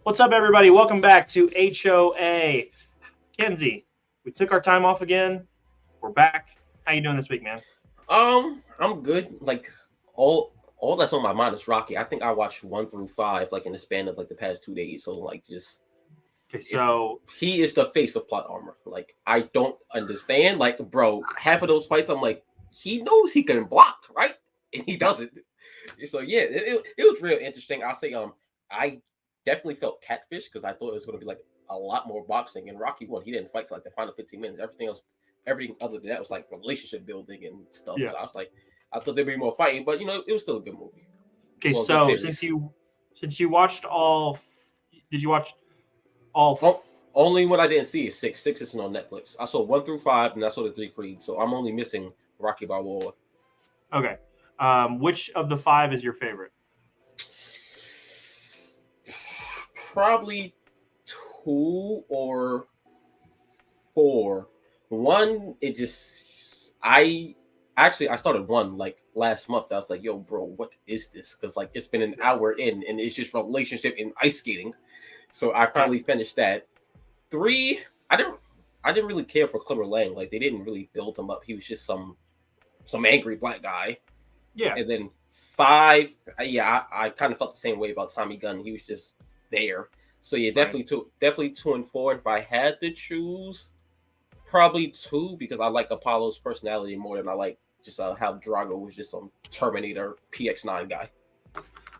What's up, everybody? Welcome back to HOA. Kenzie, we took our time off again. We're back. How you doing this week, man? I'm good. Like all that's on my mind is Rocky. I think I watched 1 through 5 like in the span of like the past 2 days. So like just Okay, so he is the face of plot armor. Like I don't understand. Like, bro, half of those fights I'm like, he knows he can block, right? And he doesn't. So yeah, it was real interesting. I'll say I definitely felt catfish because I thought it was gonna be like a lot more boxing. And Rocky 1, he didn't fight till like the final 15 minutes. Everything other than that was like relationship building and stuff. yeah. So I thought there'd be more fighting, but it was still a good movie. Okay, Well, good so series. since you watched all, did you watch all? Only one I didn't see is 6. 6 isn't on Netflix. I saw 1 through 5, and I saw the 3 Creed. So I'm only missing Rocky Balboa. Okay, which of the 5 is your favorite? Probably 2 or 4. 1, I started 1 like last month. I was like, yo, bro, what is this? Because like it's been an hour in, and it's just relationship and ice skating. So I finally finished that. 3, I didn't really care for Clubber Lang. Like they didn't really build him up. He was just some angry black guy. Yeah. And then 5, I kind of felt the same way about Tommy Gunn. He was just there. So yeah, definitely Right. 2 and 4. If I had to choose, probably 2 because I like Apollo's personality more than I like just how Drago was just some Terminator PX9 guy.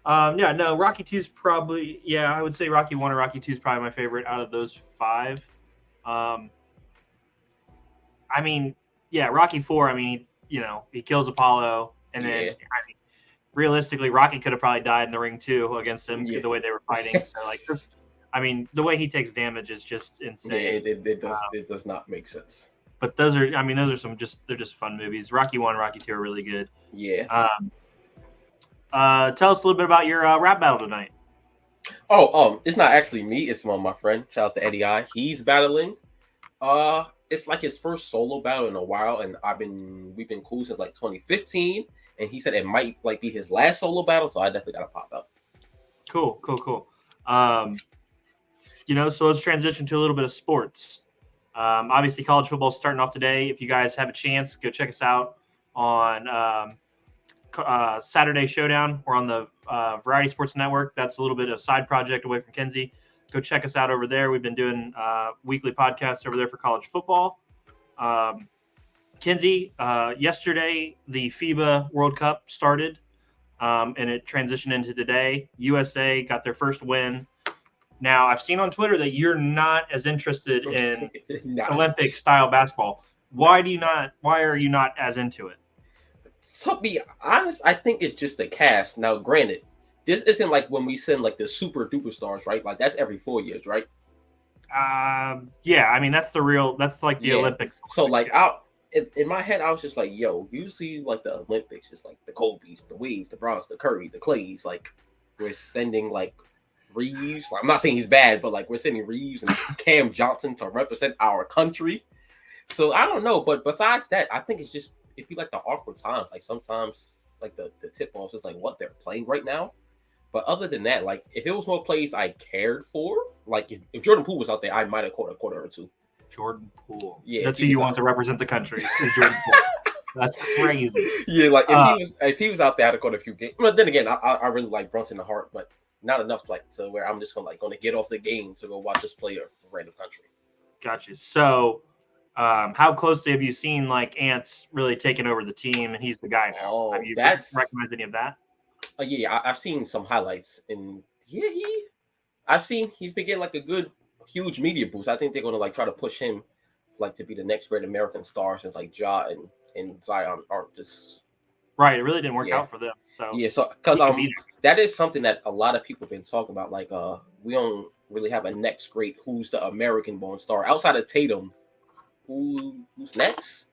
Yeah, no, Rocky 2 is probably, I would say Rocky 1 or Rocky 2 is probably my favorite out of those 5. I mean, yeah, Rocky 4, I mean, he kills Apollo, and then, realistically, Rocky could have probably died in the ring too against him the way they were fighting. So, like, this, I mean, the way he takes damage is just insane. Yeah, it does not make sense. But those are they're just fun movies. Rocky 1, Rocky 2 are really good. Yeah. Tell us a little bit about your rap battle tonight. It's not actually me. It's one of my friend. Shout out to Eddie I. He's battling. It's like his first solo battle in a while, and we've been cool since like 2015. And he said it might like be his last solo battle, so I definitely gotta pop up. Cool. So let's transition to a little bit of sports. Obviously, college football is starting off today. If you guys have a chance, go check us out on Saturday Showdown. We're on the Variety Sports Network. That's a little bit of a side project away from Kenzie. Go check us out over there. We've been doing weekly podcasts over there for college football. Kenzie, yesterday the FIBA World Cup started, and it transitioned into today. USA got their first win. Now, I've seen on Twitter that you're not as interested in Olympic style basketball. Why are you not as into it? To be honest, I think it's just the cast. Now, granted, this isn't like when we send like the super duper stars, right? Like that's every 4 years, right? Yeah, I mean that's like the Olympics. So like in my head, I was just like, yo, usually like the Olympics, just like the Kobe's, the Wades, the Browns, the Curry, the Clays, like we're sending like Reeves. Like, I'm not saying he's bad, but like we're sending Reeves and Cam Johnson to represent our country. So I don't know, but besides that, I think it'd be like the awkward times. Like sometimes like the tip offs is like what they're playing right now. But other than that, like if it was more plays I cared for, like if Jordan Poole was out there, I might have caught a quarter or two. Jordan Poole. Yeah, that's who you want to represent the country. Is Jordan Poole. That's crazy. Yeah, like if he was out there, I'd have caught a few games. But then again, I really like Brunson the Hart, but not enough to where I'm just gonna get off the game to go watch us play a random country. Gotcha. So, how closely have you seen like Ant's really taking over the team, and he's the guy now? Oh, have you recognized any of that? I've seen some highlights, and I've seen he's been getting like a good, huge media boost. I think they're gonna like try to push him like to be the next great American star since like Ja and Zion aren't just right. It really didn't work out for them. So because that is something that a lot of people have been talking about. Like we don't really have a next great who's the American born star outside of Tatum. Who's next?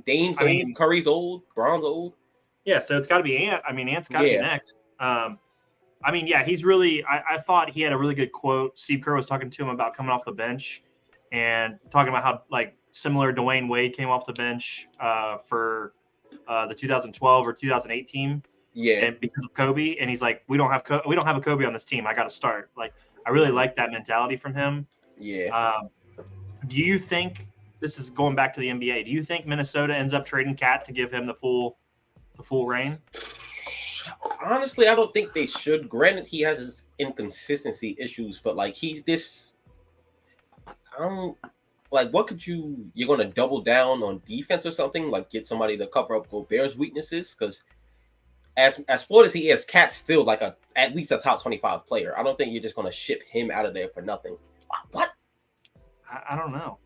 Dame's old, Curry's old, Bron's old. Yeah, so it's got to be Ant. I mean, Ant's got to be next. He's really. I thought he had a really good quote. Steve Kerr was talking to him about coming off the bench and talking about how like similar Dwayne Wade came off the bench for the 2012 or 2008 team. Yeah, and because of Kobe, and he's like, we don't have a Kobe on this team. I got to start. Like, I really like that mentality from him. Yeah. Do you think this is going back to the NBA? Do you think Minnesota ends up trading Cat to give him the full reign? Honestly, I don't think they should. Granted, he has his inconsistency issues, but like he's this. I don't like. What could you're going to double down on defense or something? Like get somebody to cover up Gobert's weaknesses? Because as flawed as he is, Cat's still like at least a top 25 player. I don't think you're just going to ship him out of there for nothing. What? I don't know.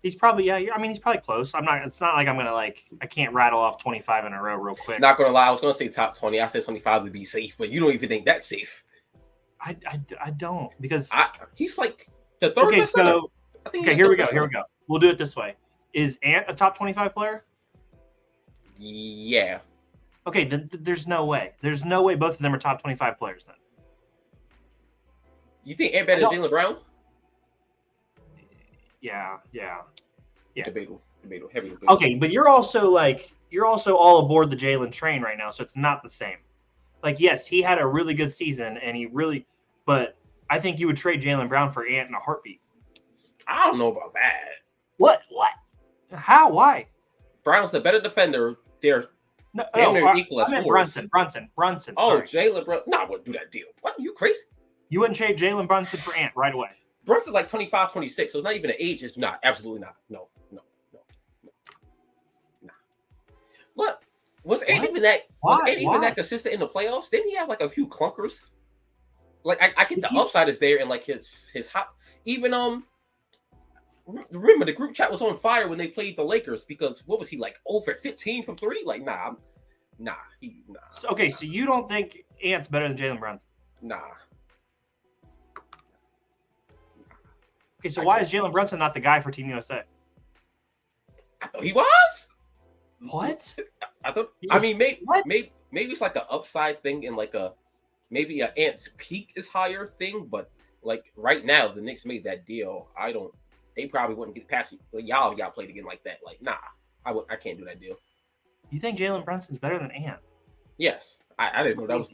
He's probably he's probably close. It's not like I'm gonna I can't rattle off 25 in a row real quick. Not gonna lie, I was gonna say top 20. I said 25 to be safe, but you don't even think that's safe. I don't because he's like the third. Okay, so here we go. We'll do it this way. Is Ant a top 25 player? Yeah. Okay, then there's no way. There's no way both of them are top 25 players then. You think Ant better than Jalen Brown? Yeah. Debatable. Heavy debate. Okay, but you're also all aboard the Jalen train right now, so it's not the same. Like, yes, he had a really good season, but I think you would trade Jalen Brown for Ant in a heartbeat. I don't know about that. What? How? Why? Brown's the better defender. They're equal as Brunson. Oh, Jalen Brunson. No, I wouldn't do that deal. What? Are you crazy? You wouldn't trade Jalen Brunson for Ant right away. Brunson's like 25, 26, so it's not even an age. It's not. Absolutely not. No. What? Was Ant even that consistent in the playoffs? Didn't he have like a few clunkers? Like I get the upside is there and like his hot even remember the group chat was on fire when they played the Lakers because what was he like over 15 from 3? Like nah. Okay, so you don't think Ant's better than Jalen Brunson? Nah. Okay, so why is Jalen Brunson not the guy for Team USA? I thought he was. What? Maybe it's like an upside thing and like maybe an Ant's peak is higher thing, but like right now the Knicks made that deal. They probably wouldn't get past y'all played again like that. Like, nah, I can't do that deal. You think Jalen Brunson's better than Ant? Yes. I didn't know that was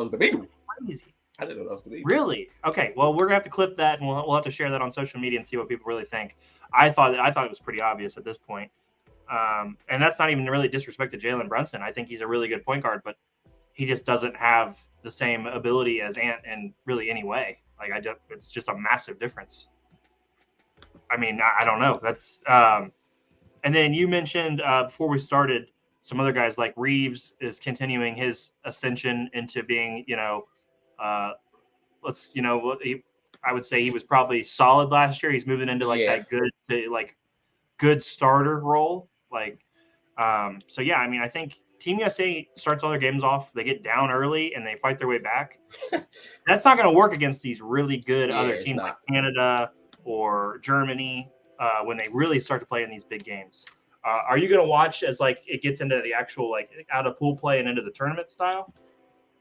debatable. Crazy. I didn't know that was debatable. Really? Okay. Well, we're gonna have to clip that and we'll have to share that on social media and see what people really think. I thought it was pretty obvious at this point. And that's not even really disrespect to Jalen Brunson. I think he's a really good point guard, but he just doesn't have the same ability as Ant in really any way. Like it's just a massive difference. I mean, I don't know. That's and then you mentioned before we started some other guys like Reeves is continuing his ascension into being, I would say he was probably solid last year. He's moving into that good starter role. So yeah, I mean, I think Team USA starts all their games off. They get down early and they fight their way back. That's not going to work against these really good other teams like Canada or Germany when they really start to play in these big games. Are you going to watch as it gets into the actual out of pool play and into the tournament style?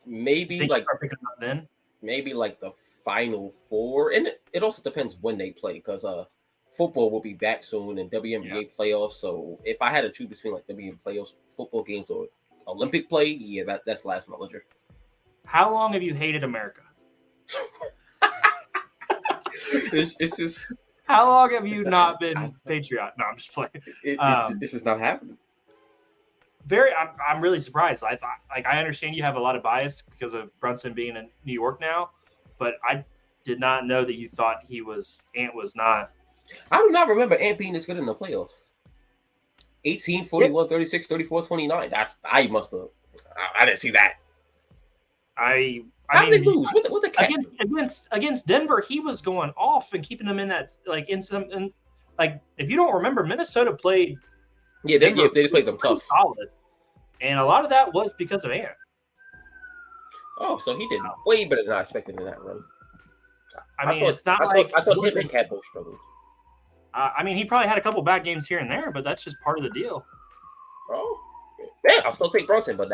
Maybe maybe the Final Four, and it also depends when they play because football will be back soon and WNBA playoffs. So if I had to choose between WNBA playoffs, football games, or Olympic play, that's last Mellinger. How long have you hated America? it's just. How long have you not been patriot? No, I'm just playing. This is not happening. I'm really surprised. I thought I understand you have a lot of bias because of Brunson being in New York now, but I did not know that you thought Ant was not. I do not remember Ant being this good in the playoffs. 18, 41, 36, 34, 29. I must have. I didn't see that. How did they lose? What the against Denver, he was going off and keeping them in that if you don't remember, Minnesota played. Yeah, they played them tough. Solid. And a lot of that was because of Ant. Oh, so he did way better than I expected in that run. I thought him and Cat both struggled. He probably had a couple bad games here and there, but that's just part of the deal. Oh, yeah, I'll still take Brunson, but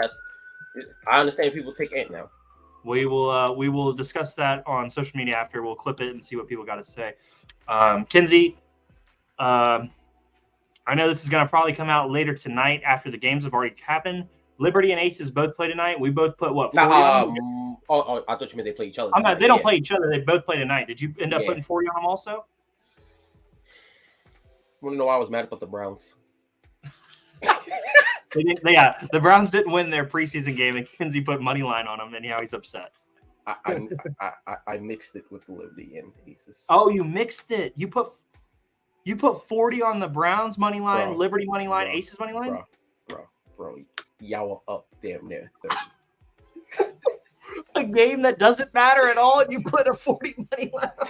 I understand people take Ant now. We will discuss that on social media after. We'll clip it and see what people got to say. Kinsey, I know this is going to probably come out later tonight after the games have already happened, Liberty and Aces both play tonight. We both put what 40 Nah, on them? I thought you meant they play each other. I'm not, Tonight. they don't play each other. They both play tonight. Did you end up Yeah. putting 40 on them also? Want to know why I was mad about the Browns? They didn't, yeah, the Browns didn't win their preseason game, and Kinsey put money line on them, and now he's upset. I mixed it with the Liberty and Aces. Oh, you mixed it. You put 40 on the Browns money line, Liberty money line, Aces money line. Bro, y'all are up damn near 30. A game that doesn't matter at all, and you put a 40 money line on.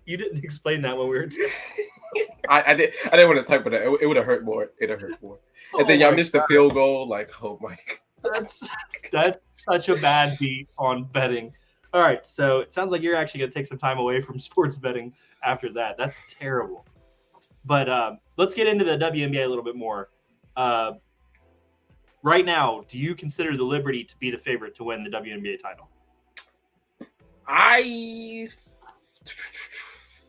You didn't explain that when we were. I didn't want to type it. It would have hurt more. It'd hurt more. And then y'all missed the field goal. Like, oh my God. That's such a bad beat on betting. All right, so it sounds like you're actually going to take some time away from sports betting after that. That's terrible. But let's get into the WNBA a little bit more. Right now, do you consider the Liberty to be the favorite to win the WNBA title?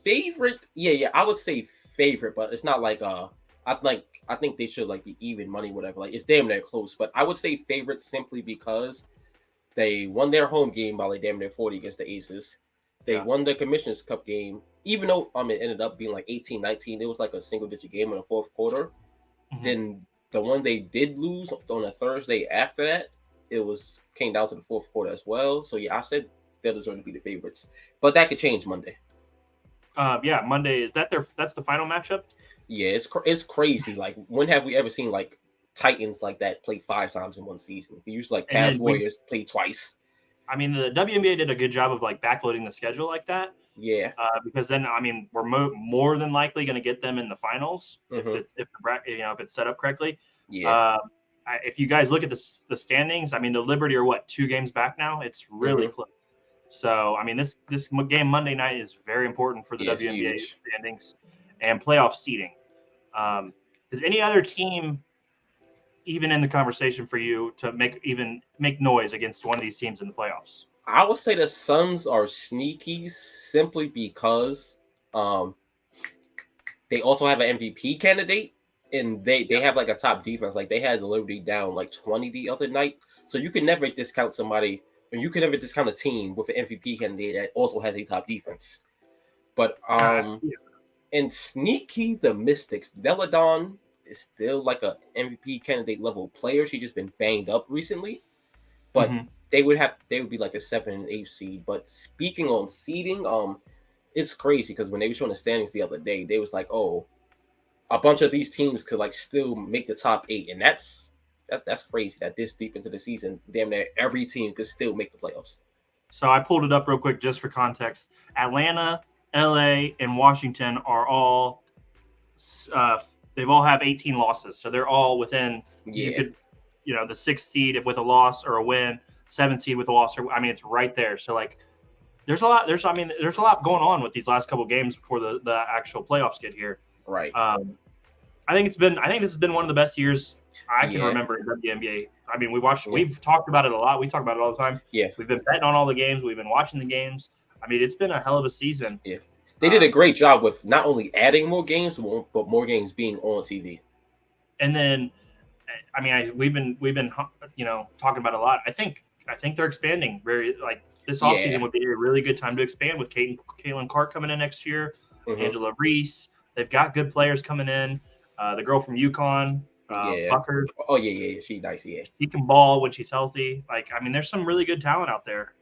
Favorite, yeah, I would say favorite, but it's not like I think they should like be even money, whatever. Like it's damn near close, but I would say favorite simply because they won their home game by like damn near 40 against the Aces. They won the Commissioner's Cup game, even though it ended up being like 18-19. It was like a single-digit game in the fourth quarter. Mm-hmm. Then the one they did lose on a Thursday after that, it came down to the fourth quarter as well. So yeah, I said they deserve to be the favorites, but that could change Monday. Yeah, Monday that's the final matchup. Yeah, it's crazy. Like, when have we ever seen like Titans like that play 5 times in one season? We usually like Cavs Warriors play twice. I mean, the WNBA did a good job of like backloading the schedule like that. Yeah, because then we're more than likely going to get them in the finals if it's set up correctly. Yeah. If you guys look at the standings, the Liberty are 2 games back now. It's really close. So this game Monday night is very important for the WNBA standings and playoff seeding. Is any other team even in the conversation for you to make noise against one of these teams in the playoffs? I would say the Suns are sneaky simply because they also have an MVP candidate, and they have like a top defense. Like they had the Liberty down like 20 the other night. So you can never discount somebody, and you can never discount a team with an MVP candidate that also has a top defense. But and sneaky, the Mystics, Deladon is still like a MVP candidate level player. She's just been banged up recently, but they would be like a 7 and 8 seed. But speaking on seeding, it's crazy because when they were showing the standings the other day, they was like, oh, a bunch of these teams could like still make the top 8, and that's crazy that this deep into the season, damn near every team could still make the playoffs. So I pulled it up real quick just for context. Atlanta, LA, and Washington are all they've all have 18 losses, so they're all within. You could, the 6th seed with a loss or a win, 7th seed with a loss, or it's right there. So like, there's a lot going on with these last couple games before the actual playoffs get here. Right. I think this has been one of the best years I can remember in WNBA. We've talked about it a lot. We talk about it all the time. Yeah. We've been betting on all the games. We've been watching the games. It's been a hell of a season. Yeah. They did a great job with not only adding more games, but more games being on TV. And then, we've been talking about it a lot. I think they're expanding very this offseason would be a really good time to expand with Caitlin Clark coming in next year, Angela Reese. They've got good players coming in. The girl from UConn, Bucker. Oh yeah, she's nice. Yeah, she can ball when she's healthy. There's some really good talent out there.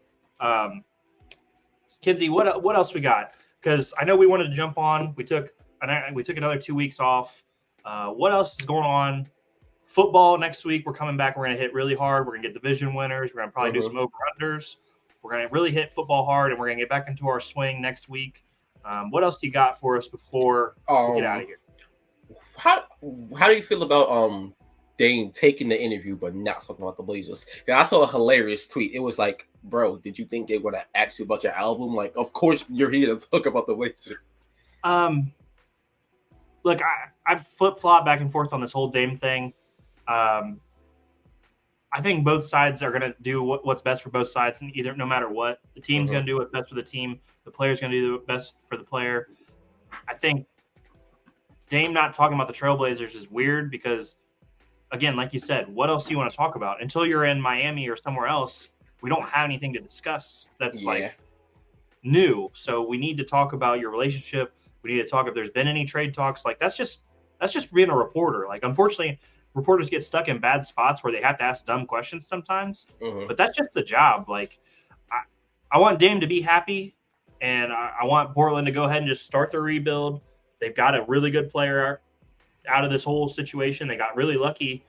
Kinsey, what else we got? Because I know we wanted to jump on. We took another 2 weeks off. What else is going on? Football next week. We're coming back. We're going to hit really hard. We're going to get division winners. We're going to probably do some over-unders. We're going to really hit football hard, and we're going to get back into our swing next week. What else do you got for us before we get out of here? How do you feel about Dame taking the interview but not talking about the Blazers? I saw a hilarious tweet. It was like, bro, did you think they were going to ask you about your album? Like, of course you're here to talk about the Blazers. Look, I've flip-flopped back and forth on this whole Dame thing. I think both sides are going to do what's best for both sides, and no matter what, the team's going to do what's best for the team. The player's going to do the best for the player. I think Dame not talking about the Trailblazers is weird because again, like you said, what else do you want to talk about? Until you're in Miami or somewhere else, we don't have anything to discuss that's like new. So we need to talk about your relationship. We need to talk if there's been any trade talks. Like that's just being a reporter. Like unfortunately, reporters get stuck in bad spots where they have to ask dumb questions sometimes. Mm-hmm. But that's just the job. Like I want Dame to be happy, and I want Portland to go ahead and just start the rebuild. They've got a really good player out of this whole situation. They got really lucky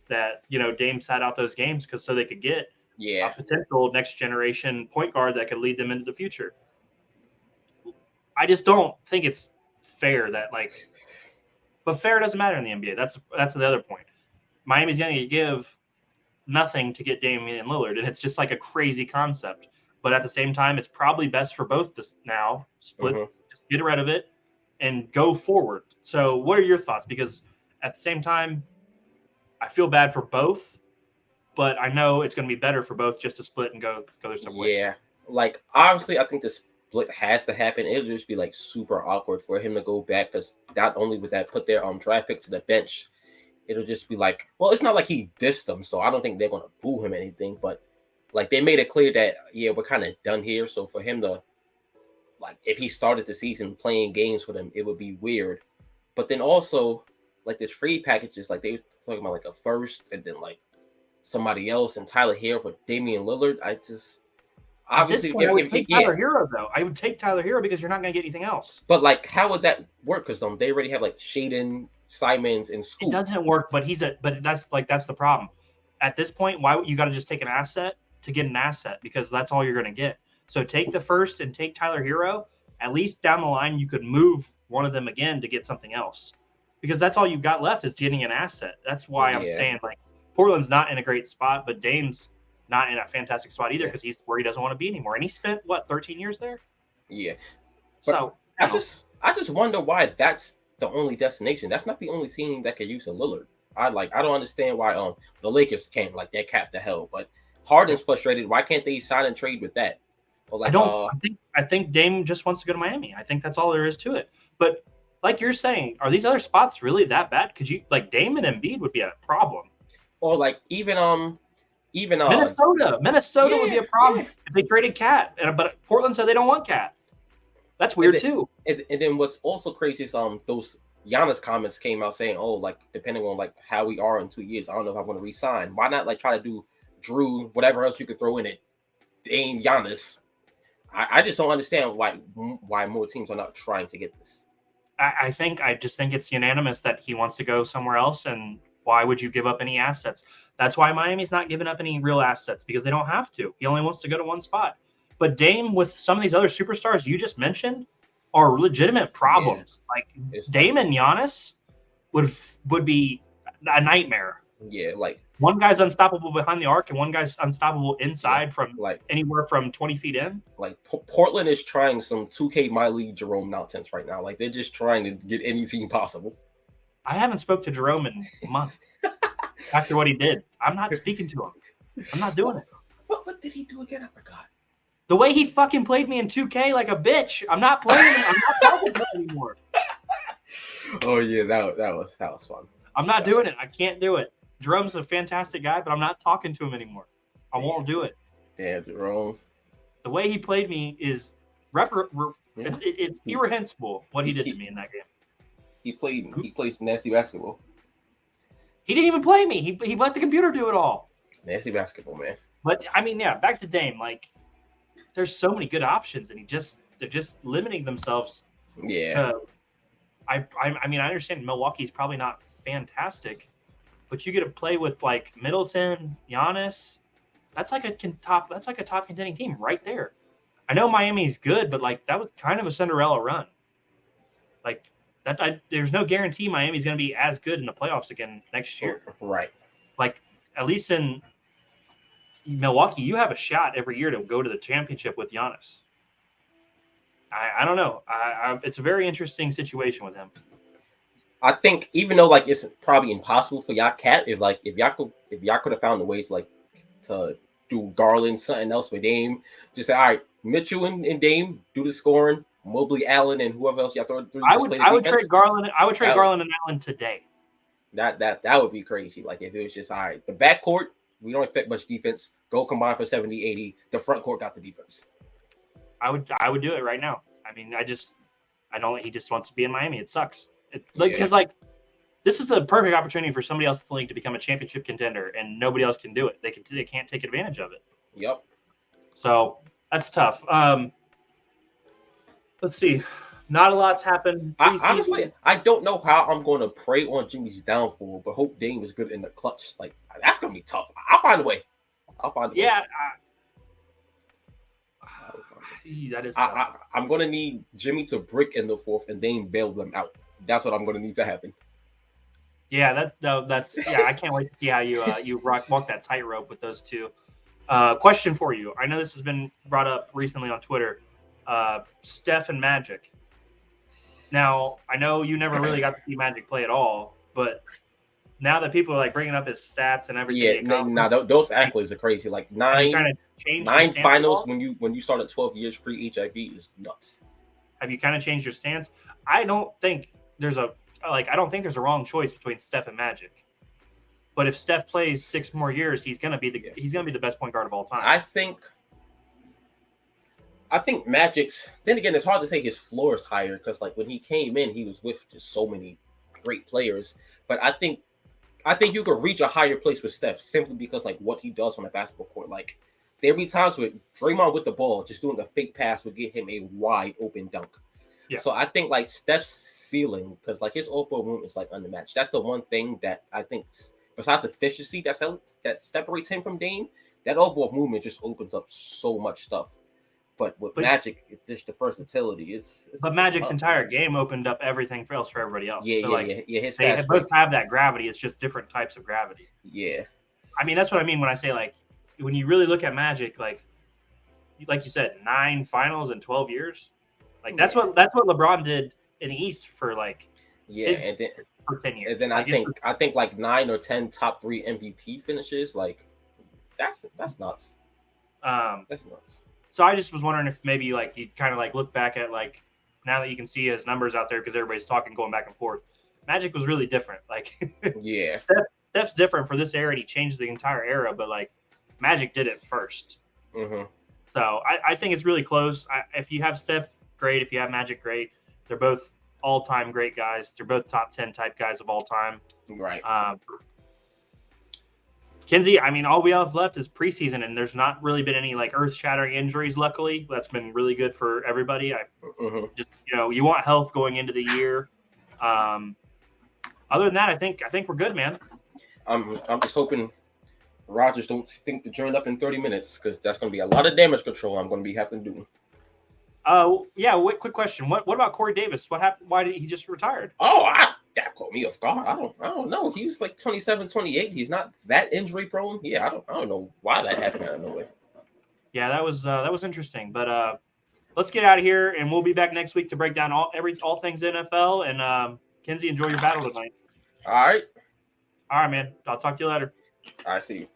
that Dame sat out those games so they could get a potential next generation point guard that could lead them into the future. I just don't think it's fair that but fair doesn't matter in the NBA. That's the other point. Miami's going to give nothing to get Damian Lillard, and it's just like a crazy concept. But at the same time, it's probably best for both this now. Split, just get rid of it and go forward. So what are your thoughts? Because at the same time, I feel bad for both, but I know it's going to be better for both just to split and go their separate ways. Yeah. Like, obviously, I think the split has to happen. It'll just be, like, super awkward for him to go back because not only would that put their draft pick to the bench, it'll just be like, well, it's not like he dissed them, so I don't think they're going to boo him or anything, but like they made it clear that, we're kind of done here. So for him to, like, if he started the season playing games with them, it would be weird. But then also, like, the trade packages, like they were talking about like a first and then like somebody else and Tyler Hero for Damian Lillard. I just obviously I would take Tyler Hero though. I would take Tyler Hero because you're not going to get anything else. But like, how would that work? Because they already have like Shaden, Simons, and Scoop. It doesn't work, but that's the problem. At this point, why you got to just take an asset to get an asset because that's all you're going to get. So take the first and take Tyler Hero. At least down the line, you could move one of them again to get something else because that's all you've got left is getting an asset. That's why I'm saying like Portland's not in a great spot, but Dame's not in a fantastic spot either because he's where he doesn't want to be anymore. And he spent 13 years there. Yeah. But so I just wonder why that's the only destination. That's not the only team that could use a Lillard. I don't understand why the Lakers can't, like, they're capped to hell, but Harden's frustrated. Why can't they sign and trade with that? Or like, I think Dame just wants to go to Miami. I think that's all there is to it. But like you're saying, are these other spots really that bad? Could you like Dame and Embiid would be a problem. Or like even Minnesota would be a problem if they traded Cat. But Portland said they don't want Cat. That's weird too. And then what's also crazy is those Giannis comments came out saying, oh, like depending on like how we are in 2 years, I don't know if I'm going to resign. Why not like try to do Drew, whatever else you could throw in it, Dame, Giannis? I just don't understand why more teams are not trying to get this. I just think it's unanimous that he wants to go somewhere else, and why would you give up any assets? That's why Miami's not giving up any real assets because they don't have to. He only wants to go to one spot. But Dame, with some of these other superstars you just mentioned, are legitimate problems. Yeah. Like Dame and Giannis would be a nightmare. Yeah, like one guy's unstoppable behind the arc and one guy's unstoppable inside from like anywhere from 20 feet in. Like Portland is trying some 2K My League Jerome nonsense right now. Like they're just trying to get any team possible. I haven't spoke to Jerome in a month after what he did. I'm not speaking to him. I'm not doing it. What did he do again? I forgot. The way he fucking played me in 2K like a bitch. I'm not playing him. I'm not talking to him anymore. Oh yeah, that was fun. I'm not doing it. I can't do it. Jerome's a fantastic guy, but I'm not talking to him anymore. I won't do it. Damn, Jerome. The way he played me is it's irreprehensible what he did to me in that game. He plays nasty basketball. He didn't even play me. He let the computer do it all. Nasty basketball, man. But I mean, yeah, back to Dame. Like, there's so many good options, and they're just limiting themselves. Yeah. I mean, I understand Milwaukee's probably not fantastic, but you get to play with like Middleton, Giannis. That's like a top contending team right there. I know Miami's good, but like that was kind of a Cinderella run. Like that, there's no guarantee Miami's going to be as good in the playoffs again next year. Right. Like at least in Milwaukee, you have a shot every year to go to the championship with Giannis. I don't know. It's a very interesting situation with him. I think even though like it's probably impossible for y'all Cat, if y'all could have found a way to do Garland, something else with Dame, just say, all right, Mitchell and Dame do the scoring, Mobley, Allen, and whoever else y'all throw through. I would trade Garland. I would trade Garland and Allen today. That would be crazy. Like if it was just all right, the backcourt, we don't expect much defense. Go combine for 70, 80. The front court got the defense. I would do it right now. I mean, I don't. He just wants to be in Miami. It sucks. Because this is the perfect opportunity for somebody else in the league to become a championship contender, and nobody else can do it. They can't take advantage of it. Yep. So that's tough. Let's see. Not a lot's happened. Honestly, I don't know how I'm going to prey on Jimmy's downfall, but hope Dame is good in the clutch. Like that's going to be tough. I'll find a way. Yeah. That is. I'm going to need Jimmy to brick in the fourth and Dame bail them out. That's what I'm going to need to happen. Yeah, that's. Yeah, I can't wait to see how you walk that tightrope with those two. Question for you. I know this has been brought up recently on Twitter. Steph and Magic. Now, I know you never really got to see Magic play at all, but now that people are like bringing up his stats and everything, those accolades are crazy. Like nine finals when you started 12 years pre-HIV is nuts. Have you kind of changed your stance? I don't think there's a wrong choice between Steph and Magic. But if Steph plays 6 more years, he's gonna be the best point guard of all time. I think Magic's. Then again, it's hard to say his floor is higher because, like, when he came in, he was with just so many great players. But I think you could reach a higher place with Steph simply because, like, what he does on the basketball court. Like, there be times where Draymond with the ball, just doing a fake pass would get him a wide open dunk. Yeah. So I think like Steph's ceiling, because like his off-ball movement is like unmatched. That's the one thing that I think, besides efficiency, that separates him from Dame. That off-ball movement just opens up so much stuff. But Magic, it's just the versatility. But Magic's entire game opened up everything else for everybody else. Yeah. They both have that gravity. It's just different types of gravity. Yeah. I mean, that's what I mean when I say, like, when you really look at Magic, like you said, 9 finals in 12 years. Like that's what LeBron did in the East for like for 10 years. And then I think like 9 or 10 top 3 MVP finishes. Like that's nuts. That's nuts. So I just was wondering if maybe like you kind of like look back at like now that you can see his numbers out there because everybody's talking going back and forth. Magic was really different. Like yeah, Steph's different for this era and he changed the entire era, but like Magic did it first. Mm-hmm. So I think it's really close. If you have Steph, great. If you have Magic, great. They're both all-time great guys. They're both top 10 type guys of all time. Right. Kinsey, I mean, all we have left is preseason, and there's not really been any like earth-shattering injuries. Luckily, that's been really good for everybody. Just you want health going into the year. Other than that, I think we're good, man. I'm just hoping Rodgers don't stink the joint up in 30 minutes because that's going to be a lot of damage control I'm going to be having to do. Quick question. What about Corey Davis? What happened? Why did he just retired? That caught me off guard. I don't know. He was like 27, 28. He's not that injury prone. Yeah, I don't know why that happened out of nowhere. Yeah, that was interesting. But let's get out of here, and we'll be back next week to break down all things NFL. And Kinsey, enjoy your battle tonight. All right, man. I'll talk to you later. All right, see you.